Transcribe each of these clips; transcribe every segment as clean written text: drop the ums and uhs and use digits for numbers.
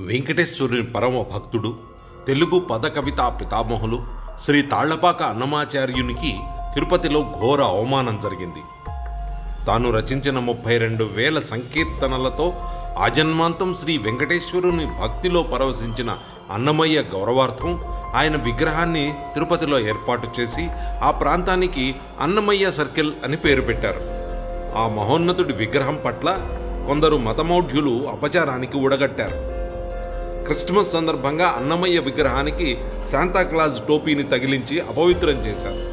వెంకటేశ్వరుని పరమ భక్తుడు, తెలుగు పద కవితా పితామహులు శ్రీ తాళ్లపాక అన్నమాచార్యునికి తిరుపతిలో ఘోర అవమానం జరిగింది. తాను రచించిన 32,000 సంకీర్తనలతో ఆజన్మాంతం శ్రీ వెంకటేశ్వరుని భక్తిలో పరవశించిన అన్నమయ్య గౌరవార్థం ఆయన విగ్రహాన్ని తిరుపతిలో ఏర్పాటు చేసి ఆ ప్రాంతానికి అన్నమయ్య సర్కిల్ అని పేరు పెట్టారు. ఆ మహోన్నతుడి విగ్రహం పట్ల కొందరు మతమౌఢ్యులు అపచారానికి ఉడగట్టారు. క్రిస్మస్ సందర్భంగా అన్నమయ్య విగ్రహానికి శాంతాక్లాజ్ టోపీని తగిలించి అపవిత్రం చేశారు.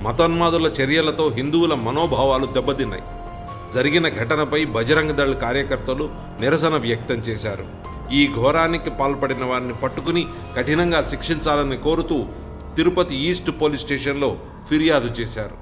మతోన్మాదుల చర్యలతో హిందువుల మనోభావాలు దెబ్బతిన్నాయి. జరిగిన ఘటనపై బజరంగ దళ్ కార్యకర్తలు నిరసన వ్యక్తం చేశారు. ఈ ఘోరానికి పాల్పడిన వారిని పట్టుకుని కఠినంగా శిక్షించాలని కోరుతూ తిరుపతి ఈస్ట్ పోలీస్ స్టేషన్లో ఫిర్యాదు చేశారు.